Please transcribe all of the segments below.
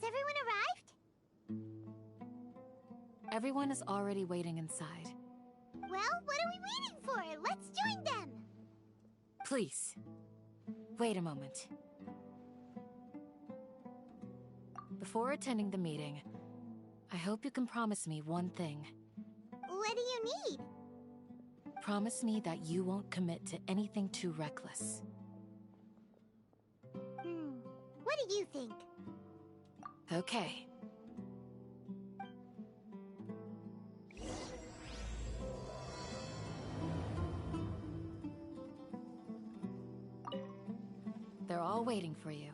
everyone arrived? Everyone is already waiting inside. Well, what are we waiting for? Let's join them! Please, wait a moment. Before attending the meeting, I hope you can promise me one thing. What do you need? Promise me that you won't commit to anything too reckless. What do you think? Okay. They're all waiting for you.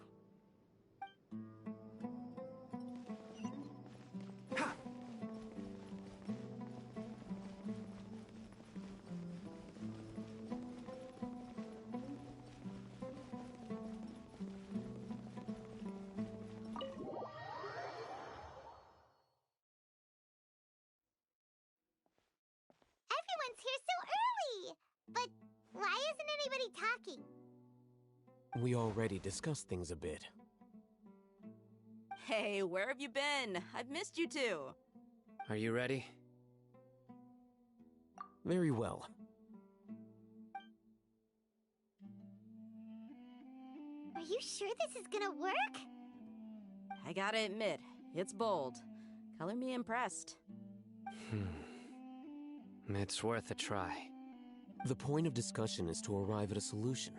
Everyone's here so early! But why isn't anybody talking? We already discussed things a bit. Hey, where have you been? I've missed you two. Are you ready? Very well. Are you sure this is gonna work? I gotta admit, it's bold. Color me impressed. It's worth a try. The point of discussion is to arrive at a solution.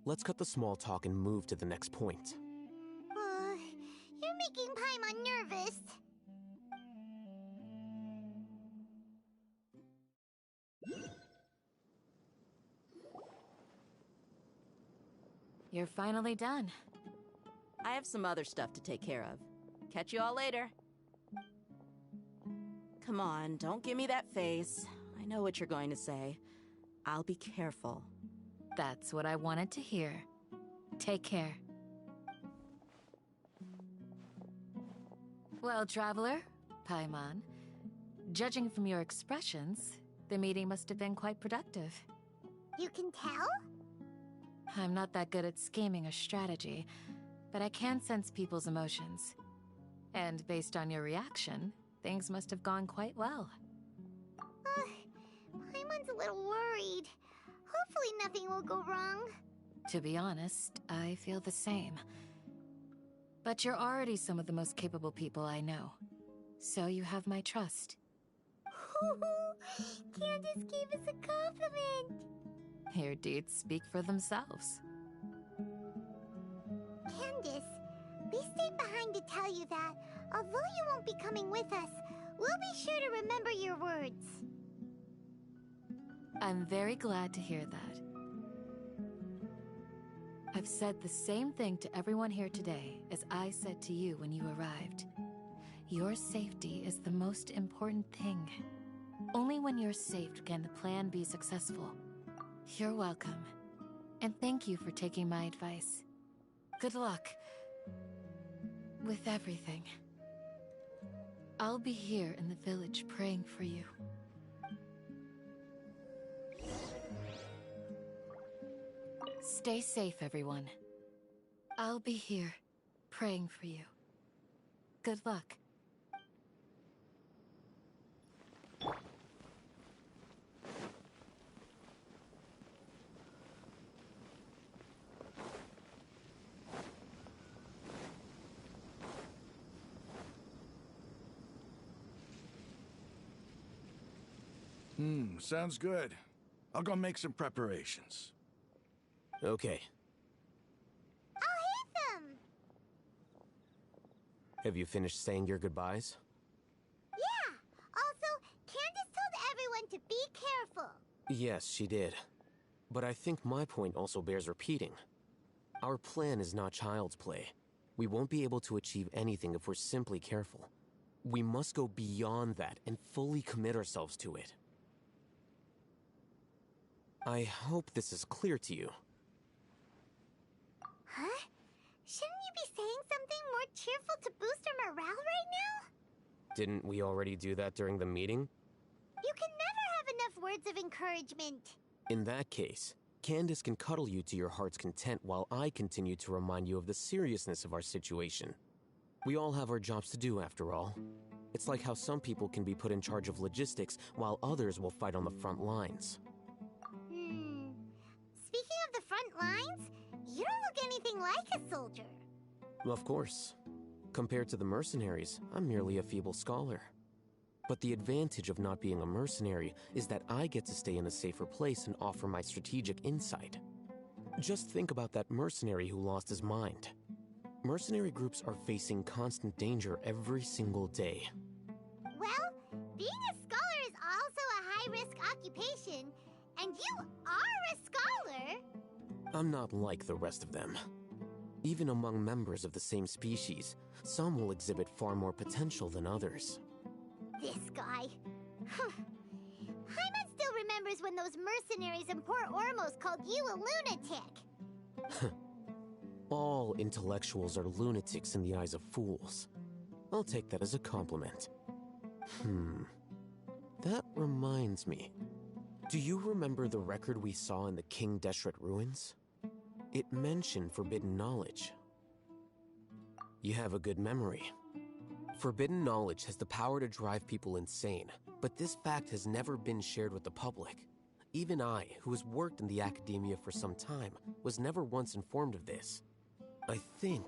Let's cut the small talk and move to the next point. You're making Paimon nervous. You're finally done. I have some other stuff to take care of. Catch you all later. Come on, don't give me that face. I know what you're going to say. I'll be careful. That's what I wanted to hear. Take care. Well, traveler, Paimon, judging from your expressions, the meeting must have been quite productive. You can tell? I'm not that good at scheming or strategy, but I can sense people's emotions. And based on your reaction, things must have gone quite well. Paimon's a little worried. Hopefully nothing will go wrong. To be honest, I feel the same. But you're already some of the most capable people I know. So you have my trust. Candace gave us a compliment! Your deeds speak for themselves. Candace, we stayed behind to tell you that, although you won't be coming with us, we'll be sure to remember your words. I'm very glad to hear that. I've said the same thing to everyone here today as I said to you when you arrived. Your safety is the most important thing. Only when you're safe can the plan be successful. You're welcome. And thank you for taking my advice. Good luck with everything. I'll be here in the village praying for you. Stay safe, everyone. I'll be here praying for you. Good luck. Sounds good. I'll go make some preparations. Okay. I'll hate them! Have you finished saying your goodbyes? Yeah! Also, Candace told everyone to be careful. Yes, she did. But I think my point also bears repeating. Our plan is not child's play. We won't be able to achieve anything if we're simply careful. We must go beyond that and fully commit ourselves to it. I hope this is clear to you. Huh? Shouldn't you be saying something more cheerful to boost our morale right now? Didn't we already do that during the meeting? You can never have enough words of encouragement. In that case, Candace can cuddle you to your heart's content while I continue to remind you of the seriousness of our situation. We all have our jobs to do, after all. It's like how some people can be put in charge of logistics, while others will fight on the front lines. Speaking of the front lines, you don't look anything like a soldier. Of course. Compared to the mercenaries, I'm merely a feeble scholar. But the advantage of not being a mercenary is that I get to stay in a safer place and offer my strategic insight. Just think about that mercenary who lost his mind. Mercenary groups are facing constant danger every single day. Well, being a scholar is also a high-risk occupation, and you are a scholar. I'm not like the rest of them. Even among members of the same species, some will exhibit far more potential than others. This guy. Hyman still remembers when those mercenaries in Port Ormos called you a lunatic. All intellectuals are lunatics in the eyes of fools. I'll take that as a compliment. That reminds me. Do you remember the record we saw in the King Deshret ruins? It mentioned forbidden knowledge. You have a good memory. Forbidden knowledge has the power to drive people insane, but this fact has never been shared with the public. Even I, who has worked in the academia for some time, was never once informed of this. I think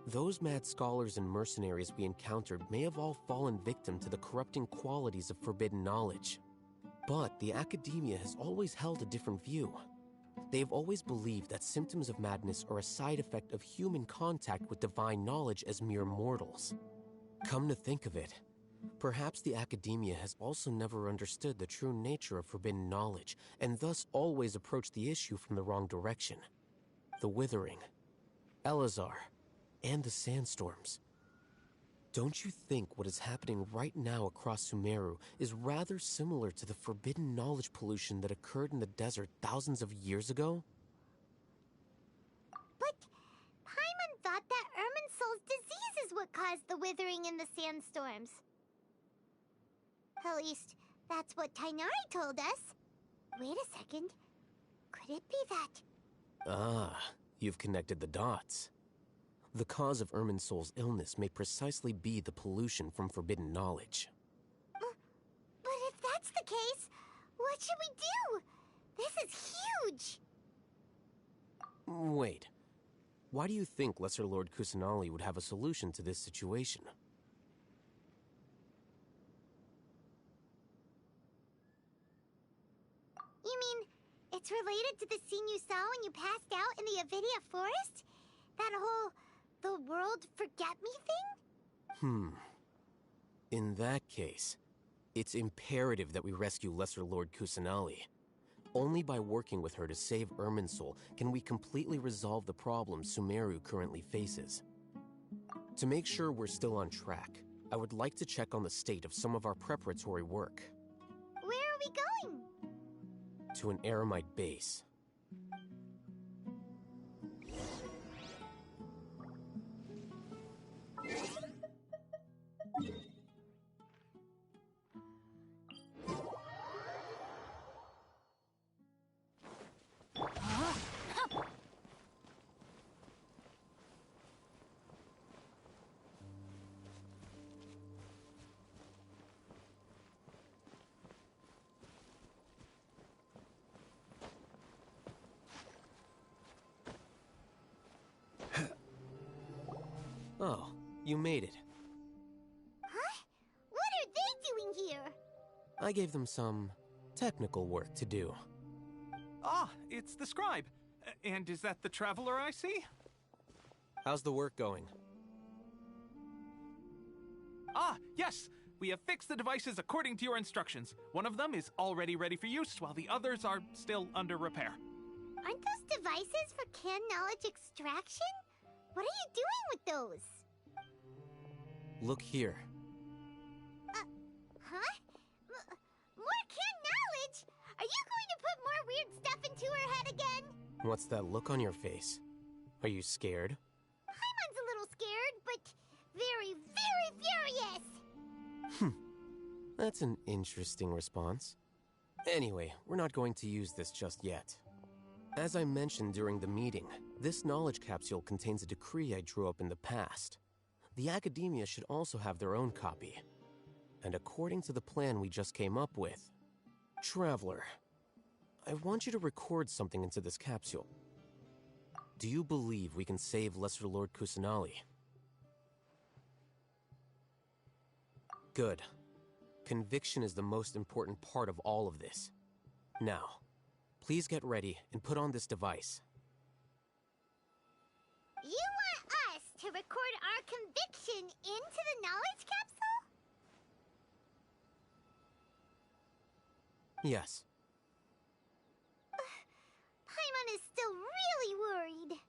those mad scholars and mercenaries we encountered may have all fallen victim to the corrupting qualities of forbidden knowledge. But the academia has always held a different view. They have always believed that symptoms of madness are a side effect of human contact with divine knowledge as mere mortals. Come to think of it, perhaps the academia has also never understood the true nature of forbidden knowledge, and thus always approached the issue from the wrong direction. The Withering, Elazar, and the Sandstorms. Don't you think what is happening right now across Sumeru is rather similar to the forbidden knowledge pollution that occurred in the desert thousands of years ago? But Paimon thought that Irminsul's disease is what caused the withering in the sandstorms. At least, that's what Tainari told us. Wait a second. Could it be that? Ah, you've connected the dots. The cause of Irminsul's illness may precisely be the pollution from forbidden knowledge. But if that's the case, what should we do? This is huge! Wait. Why do you think Lesser Lord Kusanali would have a solution to this situation? You mean, it's related to the scene you saw when you passed out in the Avidia forest? That whole, the world forget me thing? In that case, it's imperative that we rescue Lesser Lord Kusanali. Only by working with her to save Irminsul can we completely resolve the problems Sumeru currently faces. To make sure we're still on track, I would like to check on the state of some of our preparatory work. Where are we going? To an Eremite base. Oh, you made it. Huh? What are they doing here? I gave them some technical work to do. Ah, it's the scribe. And is that the traveler I see? How's the work going? Ah, yes! We have fixed the devices according to your instructions. One of them is already ready for use, while the others are still under repair. Aren't those devices for can knowledge extraction? What are you doing with those? Look here. Huh? More can knowledge? Are you going to put more weird stuff into her head again? What's that look on your face? Are you scared? Paimon's a little scared, but very, very furious. That's an interesting response. Anyway, we're not going to use this just yet. As I mentioned during the meeting, this knowledge capsule contains a decree I drew up in the past. the academia should also have their own copy. And according to the plan we just came up with, Traveler, I want you to record something into this capsule. Do you believe we can save Lesser Lord Kusanali? Good. Conviction is the most important part of all of this. Now, please get ready and put on this device. You want us to record our conviction into the knowledge capsule? Yes. Paimon is still really worried.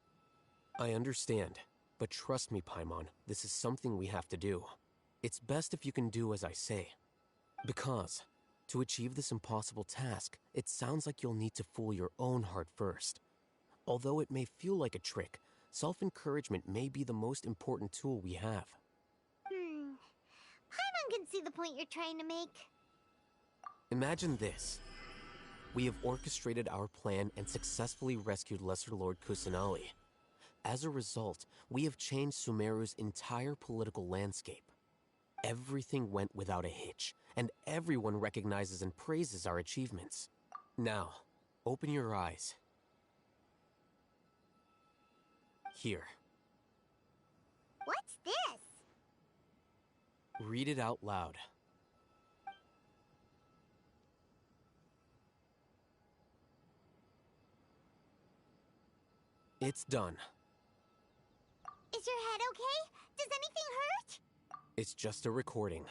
I understand, but trust me, Paimon, this is something we have to do. It's best if you can do as I say. Because, to achieve this impossible task, it sounds like you'll need to fool your own heart first. Although it may feel like a trick, self-encouragement may be the most important tool we have. Paimon can see the point you're trying to make. Imagine this. We have orchestrated our plan and successfully rescued Lesser Lord Kusanali. As a result, we have changed Sumeru's entire political landscape. Everything went without a hitch, and everyone recognizes and praises our achievements. Now, open your eyes. Here. What's this? Read it out loud. It's done. Is your head okay? Does anything hurt? It's just a recording.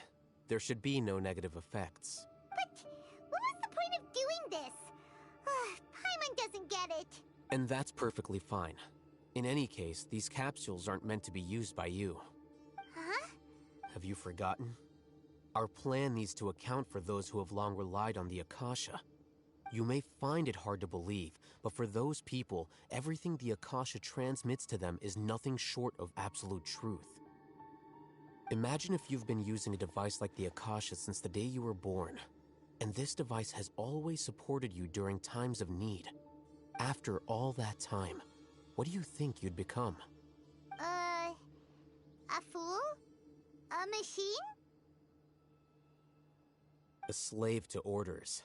There should be no negative effects. But what was the point of doing this? Paimon doesn't get it. And that's perfectly fine. In any case, these capsules aren't meant to be used by you. Huh? Have you forgotten? Our plan needs to account for those who have long relied on the Akasha. You may find it hard to believe, but for those people, everything the Akasha transmits to them is nothing short of absolute truth. Imagine if you've been using a device like the Akasha since the day you were born, and this device has always supported you during times of need. After all that time, what do you think you'd become? A fool? A machine? A slave to orders.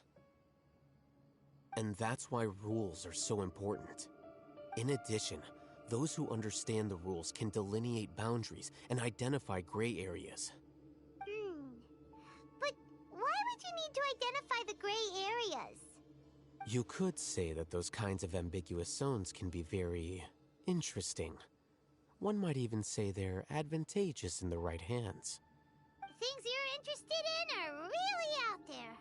And that's why rules are so important. In addition, those who understand the rules can delineate boundaries and identify gray areas. But why would you need to identify the gray areas? You could say that those kinds of ambiguous zones can be very interesting. One might even say they're advantageous in the right hands. Things you're interested in are really out there.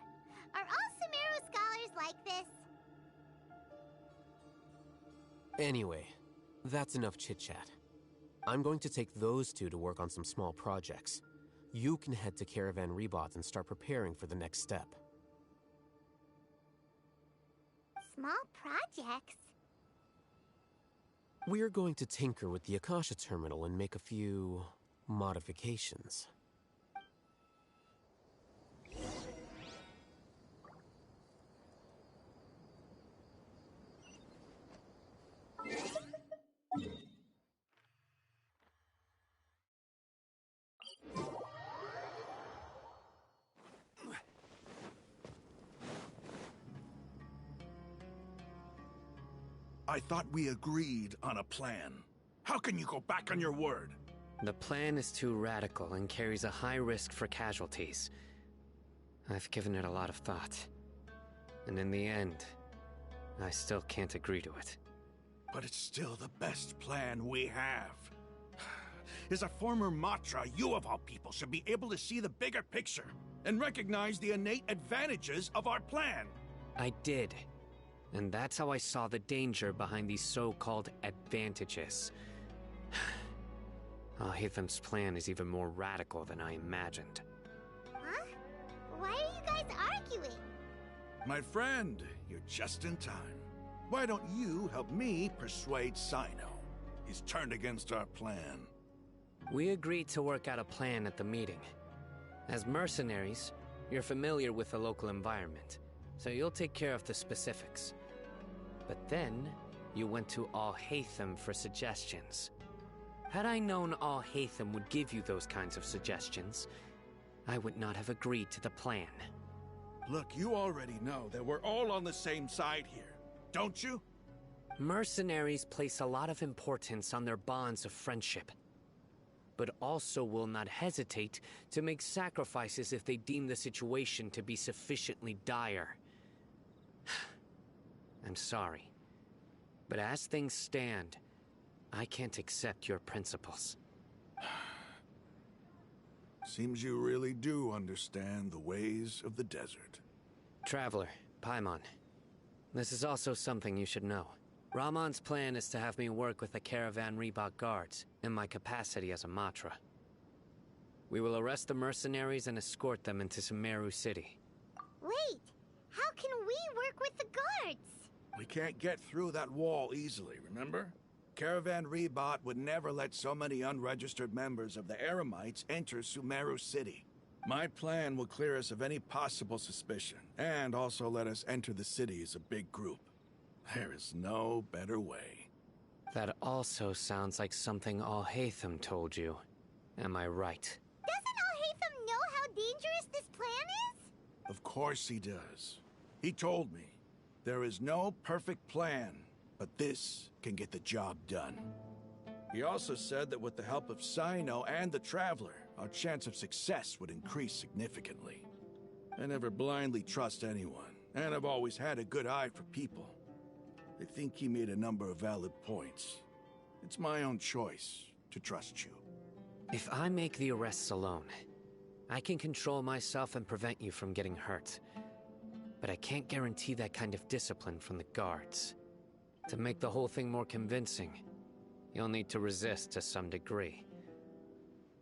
Are all Sumeru scholars like this? Anyway, that's enough chit-chat. I'm going to take those two to work on some small projects. You can head to Caravan Rebot and start preparing for the next step. Small projects? We're going to tinker with the Akasha terminal and make a few modifications. I thought we agreed on a plan. How can you go back on your word? The plan is too radical and carries a high risk for casualties. I've given it a lot of thought. And in the end, I still can't agree to it. But it's still the best plan we have. As a former Matra, you of all people should be able to see the bigger picture and recognize the innate advantages of our plan. I did. And that's how I saw the danger behind these so-called advantages. Al-Hitham's plan is even more radical than I imagined. Huh? Why are you guys arguing? My friend, you're just in time. Why don't you help me persuade Sino? He's turned against our plan. We agreed to work out a plan at the meeting. As mercenaries, you're familiar with the local environment, so you'll take care of the specifics. But then, you went to Al-Haytham for suggestions. Had I known Al Haytham would give you those kinds of suggestions, I would not have agreed to the plan. Look, you already know that we're all on the same side here, don't you? Mercenaries place a lot of importance on their bonds of friendship, but also will not hesitate to make sacrifices if they deem the situation to be sufficiently dire. I'm sorry, but as things stand, I can't accept your principles. Seems you really do understand the ways of the desert. Traveler, Paimon, this is also something you should know. Rahman's plan is to have me work with the Caravan Reebok guards in my capacity as a Matra. We will arrest the mercenaries and escort them into Sumeru City. Wait, how can we work with the guards? We can't get through that wall easily, remember? Caravan Reebok would never let so many unregistered members of the Eremites enter Sumeru City. My plan will clear us of any possible suspicion, and also let us enter the city as a big group. There is no better way. That also sounds like something Al Haytham told you. Am I right? Doesn't Al Haytham know how dangerous this plan is? Of course he does. He told me, there is no perfect plan, but this can get the job done. He also said that with the help of Sino and the Traveler, our chance of success would increase significantly. I never blindly trust anyone, and I've always had a good eye for people. I think he made a number of valid points. It's my own choice to trust you. If I make the arrests alone, I can control myself and prevent you from getting hurt. But I can't guarantee that kind of discipline from the guards. To make the whole thing more convincing, you'll need to resist to some degree.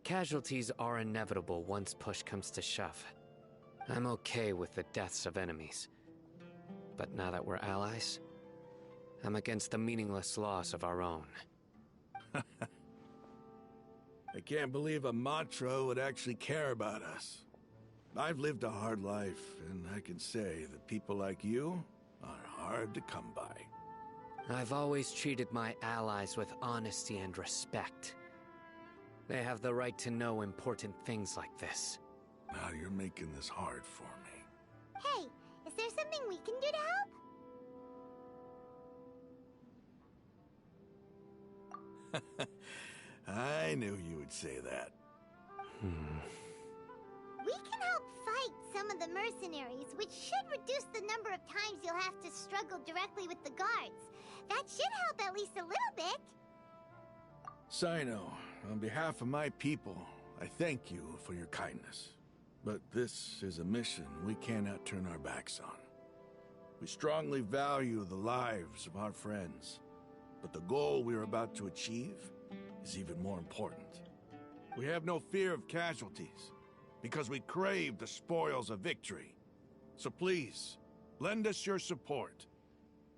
Casualties are inevitable once push comes to shove. I'm okay with the deaths of enemies. But now that we're allies, I'm against the meaningless loss of our own. I can't believe a Matra would actually care about us. I've lived a hard life, and I can say that people like you are hard to come by. I've always treated my allies with honesty and respect. They have the right to know important things like this. Now you're making this hard for me. Hey, is there something we can do to help? I knew you would say that. We can help fight some of the mercenaries, which should reduce the number of times you'll have to struggle directly with the guards. That should help at least a little bit. Sino, on behalf of my people, I thank you for your kindness. But this is a mission we cannot turn our backs on. We strongly value the lives of our friends, but the goal we are about to achieve is even more important. We have no fear of casualties, because we crave the spoils of victory. So please, lend us your support.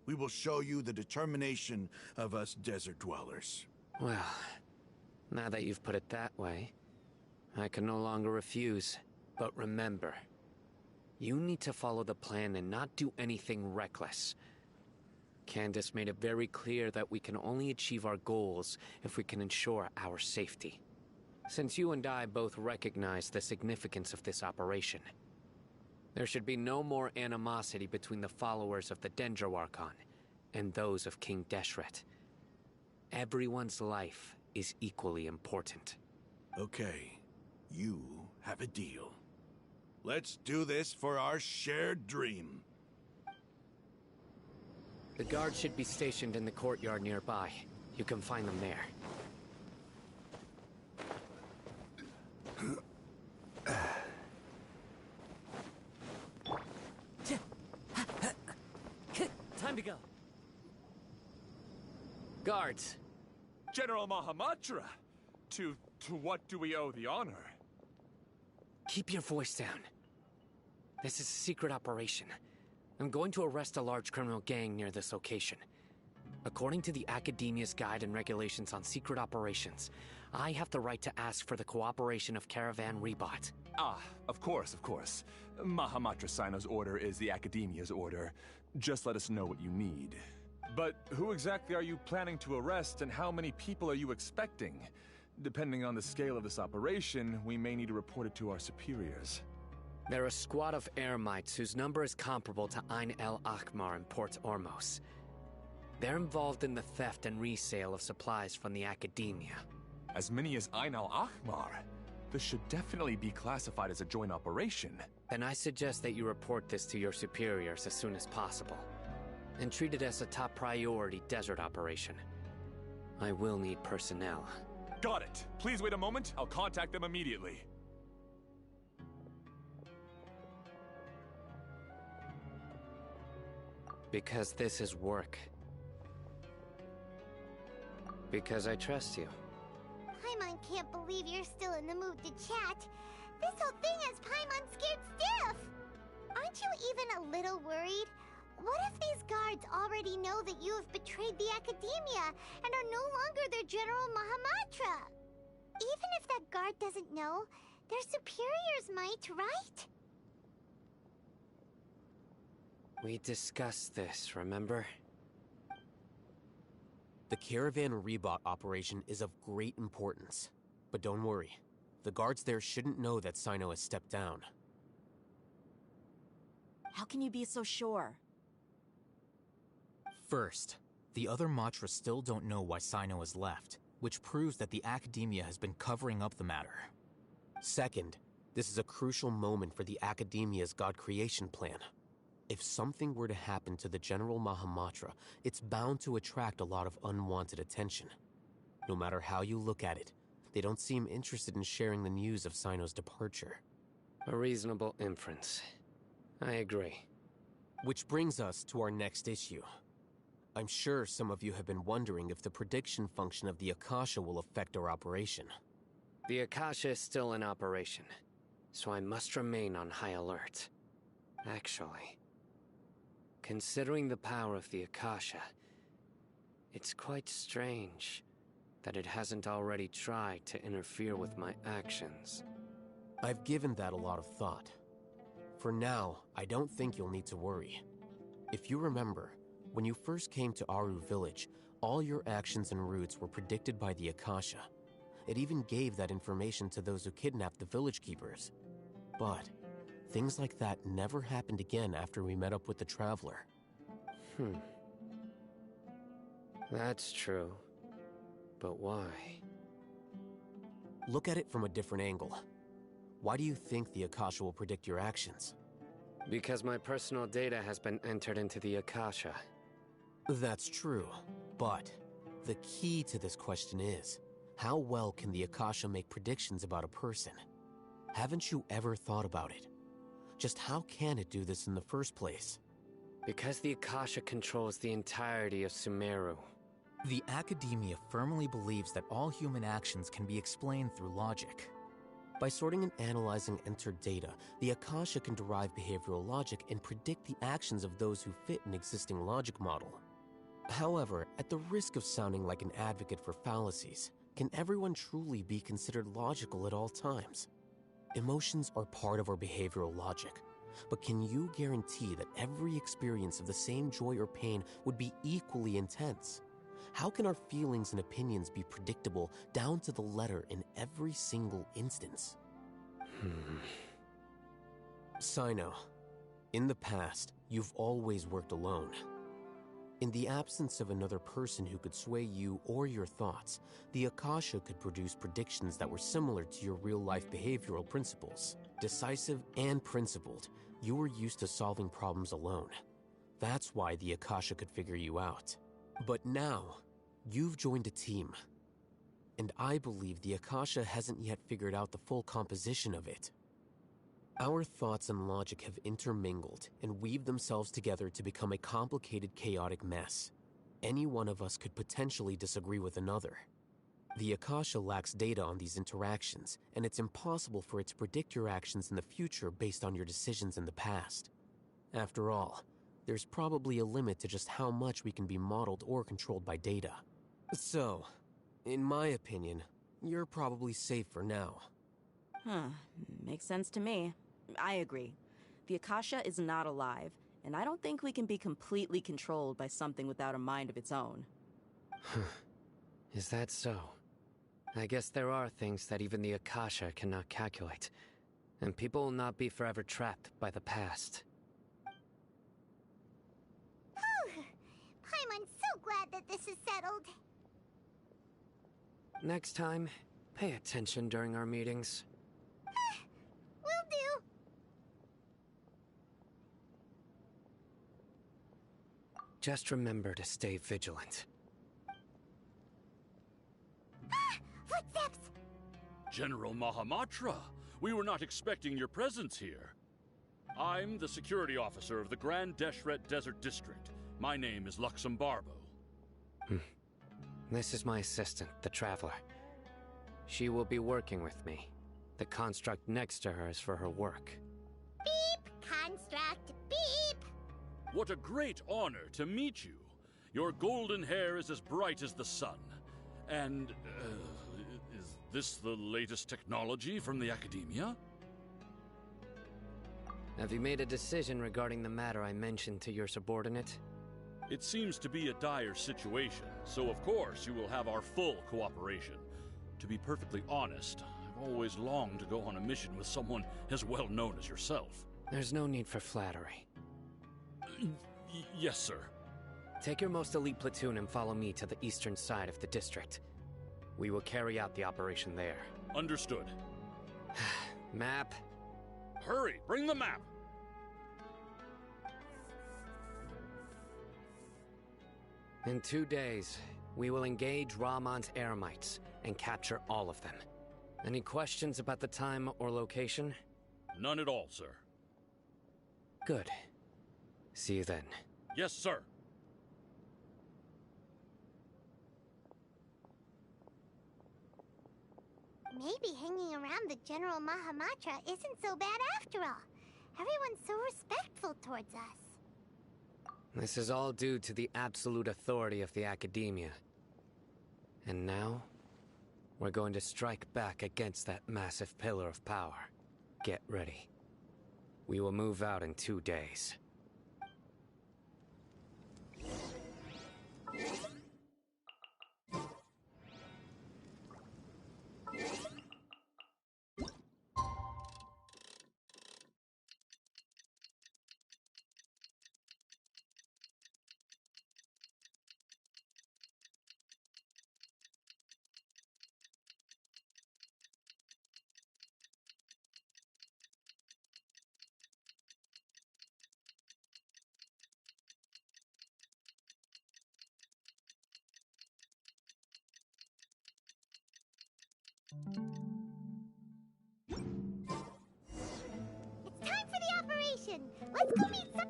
We will show you the determination of us desert dwellers. Well, now that you've put it that way, I can no longer refuse. But remember, you need to follow the plan and not do anything reckless. Candace made it very clear that we can only achieve our goals if we can ensure our safety. Since you and I both recognize the significance of this operation, there should be no more animosity between the followers of the Dendroarchon and those of King Deshret. Everyone's life is equally important. Okay, you have a deal. Let's do this for our shared dream. The guards should be stationed in the courtyard nearby. You can find them there. Time to go. Guards! General Mahamatra! To what do we owe the honor? Keep your voice down. This is a secret operation. I'm going to arrest a large criminal gang near this location. According to the Academia's Guide and Regulations on Secret Operations, I have the right to ask for the cooperation of Caravan Reebok. Ah, of course, of course. Mahamatra Sino's order is the Academia's order. Just let us know what you need. But who exactly are you planning to arrest, and how many people are you expecting? Depending on the scale of this operation, we may need to report it to our superiors. They're a squad of Eremites whose number is comparable to Ain el Akmar in Port Ormos. They're involved in the theft and resale of supplies from the Academia. As many as Ain al Akmar? This should definitely be classified as a joint operation. Then I suggest that you report this to your superiors as soon as possible, and treat it as a top priority desert operation. I will need personnel. Got it. Please wait a moment. I'll contact them immediately. Because this is work. Because I trust you. Paimon can't believe you're still in the mood to chat. This whole thing has Paimon scared stiff. Aren't you even a little worried? What if these guards already know that you have betrayed the Academia and are no longer their General Mahamatra? Even if that guard doesn't know, their superiors might, right? We discussed this, remember? The Caravan Rebot operation is of great importance. But don't worry, the guards there shouldn't know that Sino has stepped down. How can you be so sure? First, the other Matras still don't know why Sino has left, which proves that the Academia has been covering up the matter. Second, this is a crucial moment for the Academia's God creation plan. If something were to happen to the General Mahamatra, it's bound to attract a lot of unwanted attention. No matter how you look at it, they don't seem interested in sharing the news of Sino's departure. A reasonable inference. I agree. Which brings us to our next issue. I'm sure some of you have been wondering if the prediction function of the Akasha will affect our operation. The Akasha is still in operation, so I must remain on high alert. Actually, considering the power of the Akasha, it's quite strange that it hasn't already tried to interfere with my actions. I've given that a lot of thought. For now, I don't think you'll need to worry. If you remember, when you first came to Aru Village, all your actions and routes were predicted by the Akasha. It even gave that information to those who kidnapped the village keepers. But things like that never happened again after we met up with the Traveler. That's true. But why? Look at it from a different angle. Why do you think the Akasha will predict your actions? Because my personal data has been entered into the Akasha. That's true, but the key to this question is, how well can the Akasha make predictions about a person? Haven't you ever thought about it? Just how can it do this in the first place? Because the Akasha controls the entirety of Sumeru. The Academia firmly believes that all human actions can be explained through logic. By sorting and analyzing entered data, the Akasha can derive behavioral logic and predict the actions of those who fit an existing logic model. However, at the risk of sounding like an advocate for fallacies, can everyone truly be considered logical at all times? Emotions are part of our behavioral logic, but can you guarantee that every experience of the same joy or pain would be equally intense? How can our feelings and opinions be predictable down to the letter in every single instance? Sino, in the past, you've always worked alone. In the absence of another person who could sway you or your thoughts, the Akasha could produce predictions that were similar to your real-life behavioral principles. Decisive and principled, you were used to solving problems alone. That's why the Akasha could figure you out. But now, you've joined a team. And I believe the Akasha hasn't yet figured out the full composition of it. Our thoughts and logic have intermingled and weaved themselves together to become a complicated, chaotic mess. Any one of us could potentially disagree with another. The Akasha lacks data on these interactions, and it's impossible for it to predict your actions in the future based on your decisions in the past. After all, there's probably a limit to just how much we can be modeled or controlled by data. So, in my opinion, you're probably safe for now. Makes sense to me. I agree. The Akasha is not alive, And I don't think we can be completely controlled by something without a mind of its own. Is that so? I guess there are things that even the Akasha cannot calculate, and people will not be forever trapped by the past. Paimon's so glad that this is settled. Next time, pay attention during our meetings. Will do. Just remember to stay vigilant. Footsteps! General Mahamatra, we were not expecting your presence here. I'm the security officer of the Grand Deshret Desert District. My name is Luxembarbo. This is my assistant, the Traveler. She will be working with me. The construct next to her is for her work. Beep! Construct, beep! What a great honor to meet you. Your golden hair is as bright as the sun. And, is this the latest technology from the Academia? Have you made a decision regarding the matter I mentioned to your subordinate? It seems to be a dire situation, so of course you will have our full cooperation. To be perfectly honest, I've always longed to go on a mission with someone as well known as yourself. There's no need for flattery. Yes, sir. Take your most elite platoon and follow me to the eastern side of the district. We will carry out the operation there. Understood. Map? Hurry, bring the map! In 2 days, we will engage Rahman's Eremites and capture all of them. Any questions about the time or location? None at all, sir. Good. See you then. Yes, sir. Maybe hanging around the General Mahamatra isn't so bad after all. Everyone's so respectful towards us. This is all due to the absolute authority of the Academia. And now, we're going to strike back against that massive pillar of power. Get ready. We will move out in 2 days. It's time for the operation! Let's go meet some...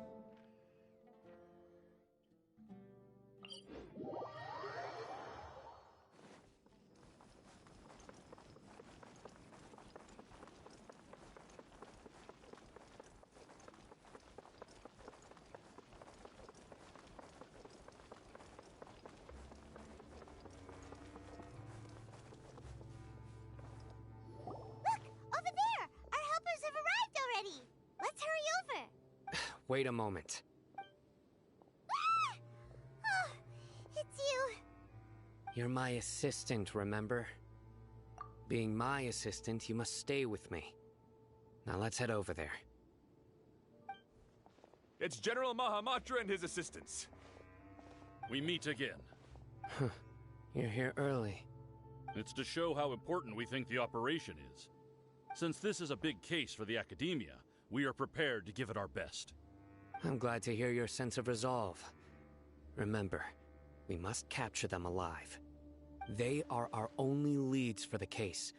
Wait a moment. Ah! Oh, it's you. You're my assistant, remember? Being my assistant, you must stay with me. Now let's head over there. It's General Mahamatra and his assistants. We meet again. You're here early. It's to show how important we think the operation is. Since this is a big case for the Academia, we are prepared to give it our best. I'm glad to hear your sense of resolve. Remember, we must capture them alive. They are our only leads for the case.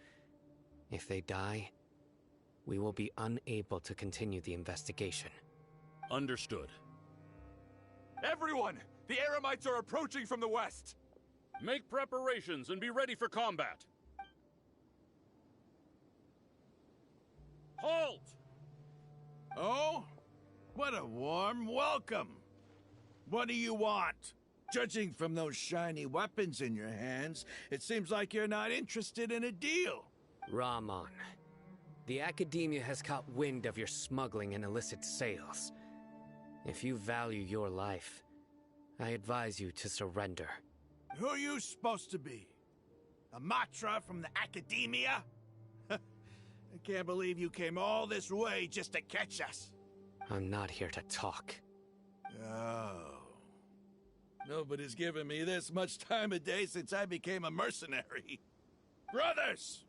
If they die, we will be unable to continue the investigation. Understood. Everyone! The Eremites are approaching from the west! Make preparations and be ready for combat. Halt! Oh? What a warm welcome. What do you want? Judging from those shiny weapons in your hands, it seems like you're not interested in a deal. Rahman, the Academia has caught wind of your smuggling and illicit sales. If you value your life, I advise you to surrender. Who are you supposed to be? A Matra from the Academia? I can't believe you came all this way just to catch us. I'm not here to talk. Oh. Nobody's given me this much time of day since I became a mercenary. Brothers!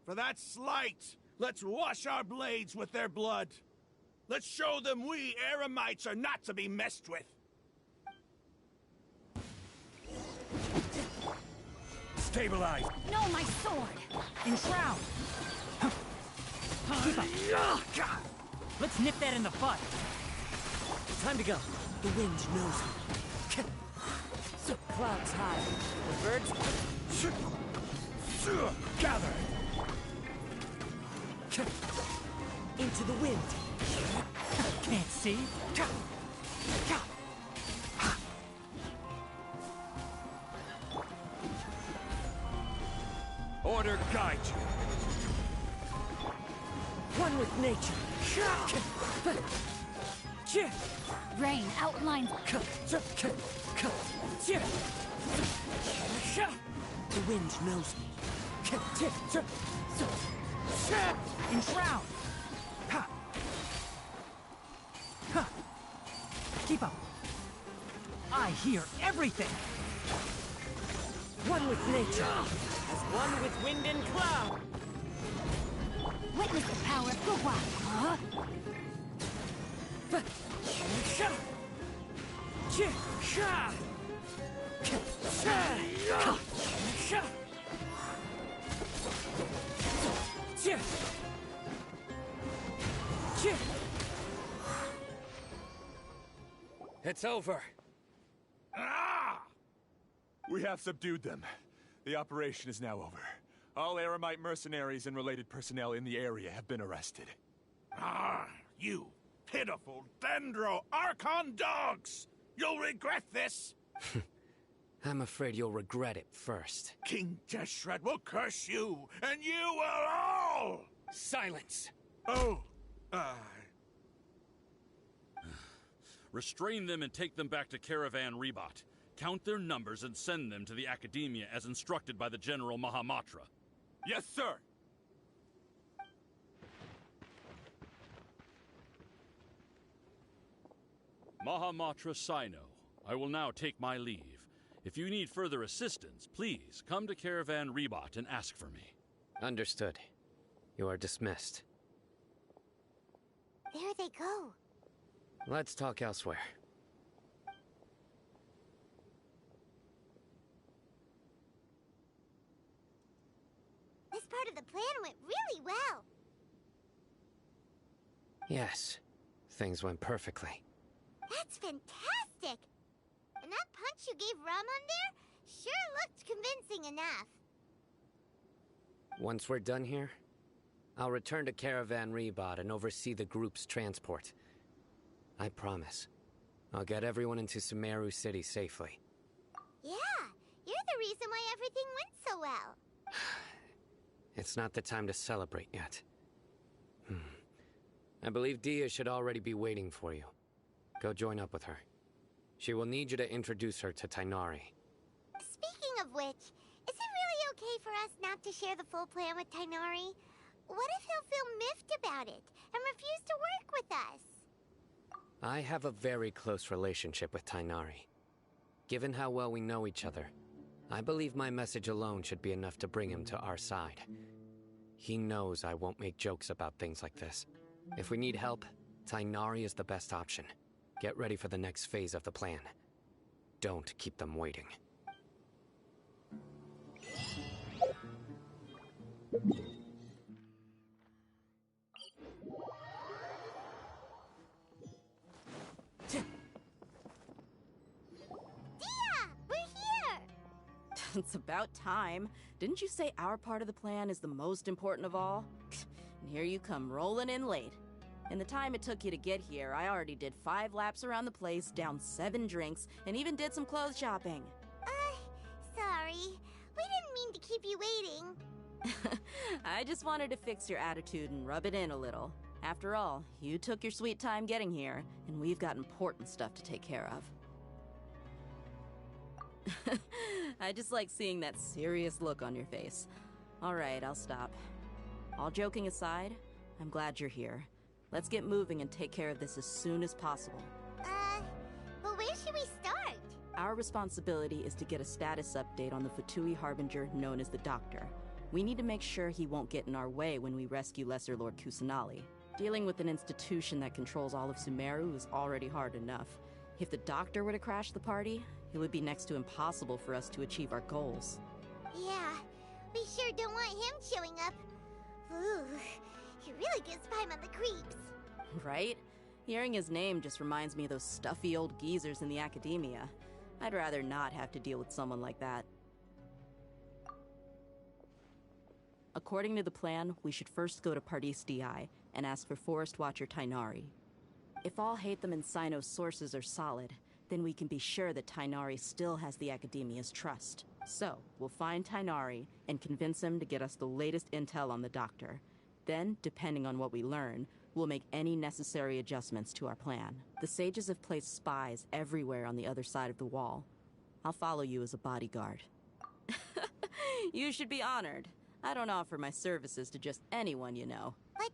For that slight, let's wash our blades with their blood. Let's show them we Eremites are not to be messed with. Stabilize! No, my sword! Enshroud! Keep up! Let's nip that in the bud! Time to go. The wind knows me. Clouds high. The birds... Gather! Into the wind. Can't see. Order guide you. One with nature. Rain outlines. The wind knows me. Enshroud! Keep up. I hear everything. One with nature. As one with wind and cloud. Witness the power of Gugwa. Huh? It's over. Ah! We have subdued them. The operation is now over. All Eremite mercenaries and related personnel in the area have been arrested. Ah, you pitiful Dendro Archon dogs! You'll regret this! I'm afraid you'll regret it first. King Deshret will curse you, and you will all! Silence! Oh, Restrain them and take them back to Caravan Rebot. Count their numbers and send them to the Academia as instructed by the General Mahamatra. Yes, sir! Mahamatra Sino, I will now take my leave. If you need further assistance, please come to Caravan Rebot and ask for me. Understood. You are dismissed. There they go. Let's talk elsewhere. This part of the plan went really well. Yes, things went perfectly. That's fantastic! And that punch you gave Ram on there sure looked convincing enough. Once we're done here, I'll return to Caravan Rebot and oversee the group's transport. I promise. I'll get everyone into Sumeru City safely. Yeah, you're the reason why everything went so well. It's not the time to celebrate yet. I believe Dia should already be waiting for you. Go join up with her. She will need you to introduce her to Tainari. Speaking of which, is it really okay for us not to share the full plan with Tainari? What if he'll feel miffed about it and refuse to work with us? I have a very close relationship with Tainari. Given how well we know each other, I believe my message alone should be enough to bring him to our side. He knows I won't make jokes about things like this. If we need help, Tainari is the best option. Get ready for the next phase of the plan. Don't keep them waiting. It's about time. Didn't you say our part of the plan is the most important of all? And here you come rolling in late. In the time it took you to get here, I already did 5 laps around the place, downed 7 drinks, and even did some clothes shopping. Sorry. We didn't mean to keep you waiting. I just wanted to fix your attitude and rub it in a little. After all, you took your sweet time getting here, and we've got important stuff to take care of. I just like seeing that serious look on your face. Alright, I'll stop. All joking aside, I'm glad you're here. Let's get moving and take care of this as soon as possible. But where should we start? Our responsibility is to get a status update on the Fatui Harbinger known as the Doctor. We need to make sure he won't get in our way when we rescue Lesser Lord Kusanali. Dealing with an institution that controls all of Sumeru is already hard enough. If the Doctor were to crash the party, it would be next to impossible for us to achieve our goals. Yeah, we sure don't want him showing up. Ooh, he really gives Paimon the creeps. Right? Hearing his name just reminds me of those stuffy old geezers in the academia. I'd rather not have to deal with someone like that. According to the plan, we should first go to Pardis DI and ask for Forest Watcher Tainari. If all Hatham and Sino's sources are solid, then we can be sure that Tainari still has the Academia's trust. So, we'll find Tainari and convince him to get us the latest intel on the Doctor. Then, depending on what we learn, we'll make any necessary adjustments to our plan. The sages have placed spies everywhere on the other side of the wall. I'll follow you as a bodyguard. You should be honored. I don't offer my services to just anyone you know. But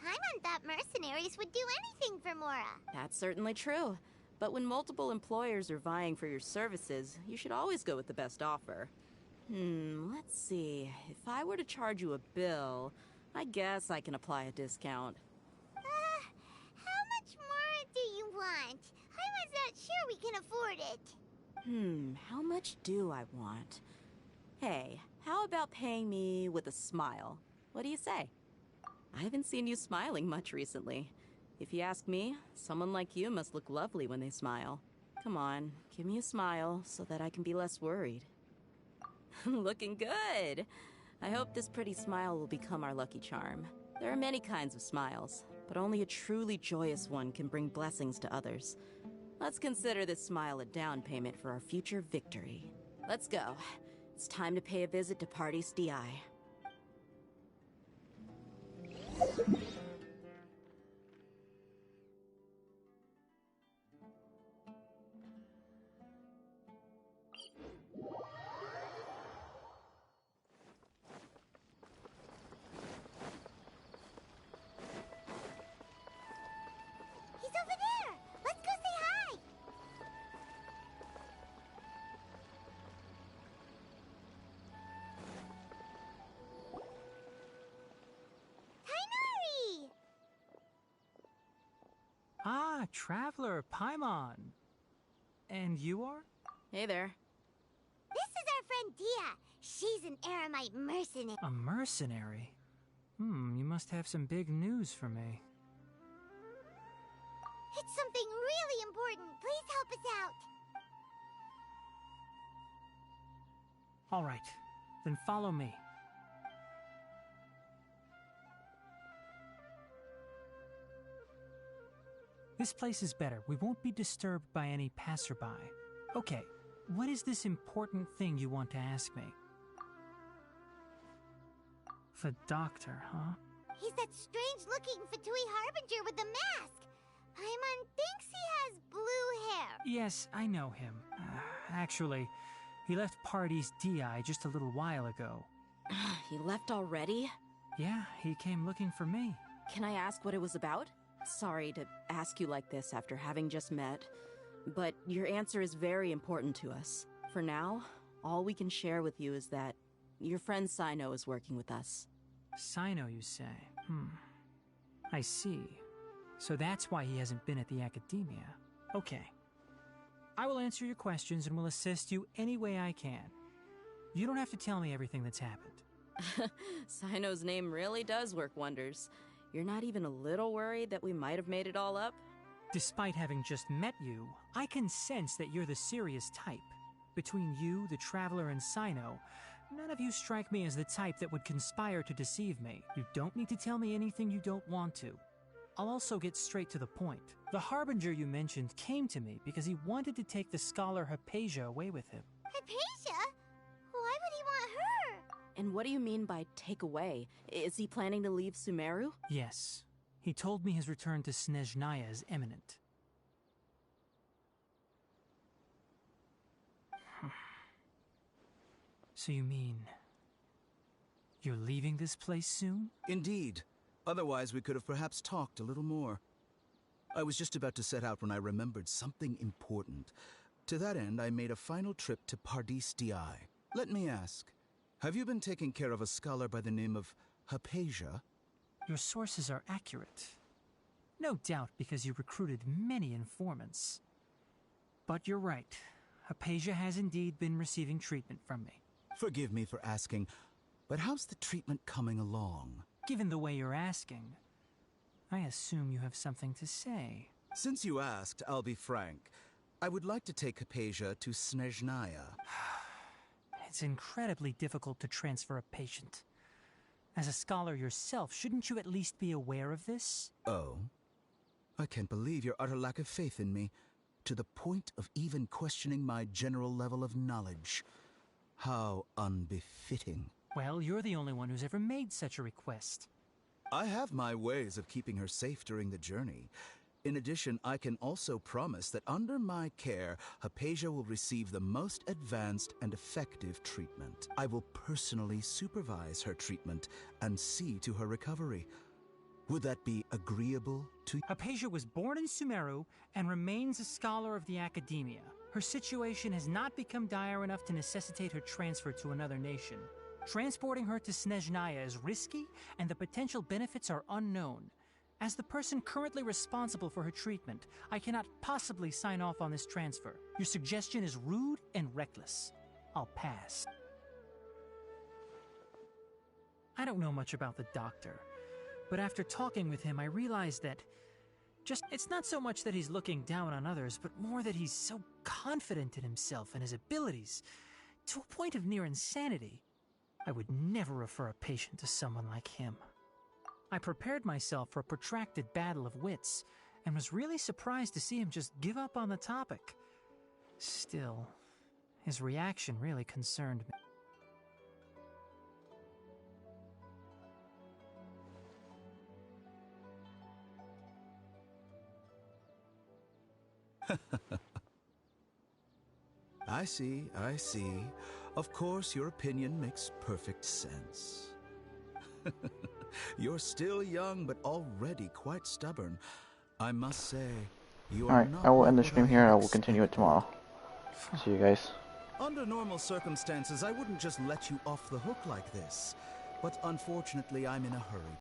Paimon thought mercenaries would do anything for Mora. That's certainly true. But when multiple employers are vying for your services, you should always go with the best offer. Let's see. If I were to charge you a bill, I guess I can apply a discount. How much more do you want? Paimon's not sure we can afford it. How much do I want? Hey, how about paying me with a smile? What do you say? I haven't seen you smiling much recently. If you ask me, someone like you must look lovely when they smile. Come on, give me a smile so that I can be less worried. Looking good! I hope this pretty smile will become our lucky charm. There are many kinds of smiles, but only a truly joyous one can bring blessings to others. Let's consider this smile a down payment for our future victory. Let's go. It's time to pay a visit to Pardis DI. He's over there! Let's go say hi! Tainari! Ah, Traveler, Paimon. And you are? Hey there. This is our friend Dia. She's an Aramite mercenary. A mercenary? You must have some big news for me. It's something really important. Please help us out. All right, then follow me. This place is better. We won't be disturbed by any passerby. Okay, what is this important thing you want to ask me? The Doctor, huh? He's that strange-looking Fatui Harbinger with the mask. Paimon thinks he has blue hair. Yes, I know him. Actually, he left Pardis DI just a little while ago. He left already? Yeah, he came looking for me. Can I ask what it was about? Sorry to ask you like this after having just met, but your answer is very important to us. For now, all we can share with you is that your friend Sino is working with us. Sino, you say? I see. So that's why he hasn't been at the Academia. Okay. I will answer your questions and will assist you any way I can. You don't have to tell me everything that's happened. Sino's name really does work wonders. You're not even a little worried that we might have made it all up? Despite having just met you, I can sense that you're the serious type. Between you, the Traveler, and Sino, none of you strike me as the type that would conspire to deceive me. You don't need to tell me anything you don't want to. I'll also get straight to the point. The Harbinger you mentioned came to me because he wanted to take the scholar Hypatia away with him. Hypatia? Why would he want her? And what do you mean by take away? Is he planning to leave Sumeru? Yes. He told me his return to Snezhnaya is imminent. So you mean... you're leaving this place soon? Indeed. Otherwise, we could have perhaps talked a little more. I was just about to set out when I remembered something important. To that end, I made a final trip to Pardis D'i. Let me ask, have you been taking care of a scholar by the name of Hypatia? Your sources are accurate. No doubt because you recruited many informants. But you're right. Hypatia has indeed been receiving treatment from me. Forgive me for asking, but how's the treatment coming along? Given the way you're asking, I assume you have something to say. Since you asked, I'll be frank. I would like to take Hypatia to Snezhnaya. It's incredibly difficult to transfer a patient. As a scholar yourself, shouldn't you at least be aware of this? Oh? I can't believe your utter lack of faith in me, to the point of even questioning my general level of knowledge. How unbefitting. Well, you're the only one who's ever made such a request. I have my ways of keeping her safe during the journey. In addition, I can also promise that under my care, Hypatia will receive the most advanced and effective treatment. I will personally supervise her treatment and see to her recovery. Would that be agreeable to you? Hypatia was born in Sumeru and remains a scholar of the Academia. Her situation has not become dire enough to necessitate her transfer to another nation. Transporting her to Snezhnaya is risky, and the potential benefits are unknown. As the person currently responsible for her treatment, I cannot possibly sign off on this transfer. Your suggestion is rude and reckless. I'll pass. I don't know much about the doctor, but after talking with him, I realized that it's not so much that he's looking down on others, but more that he's so confident in himself and his abilities, to a point of near insanity. I would never refer a patient to someone like him. I prepared myself for a protracted battle of wits, and was really surprised to see him just give up on the topic. Still, his reaction really concerned me. I see. Of course, your opinion makes perfect sense. You're still young, but already quite stubborn. I must say, you are not... Alright, I will end the stream here. I will continue it tomorrow. See you guys. Under normal circumstances, I wouldn't just let you off the hook like this. But unfortunately, I'm in a hurry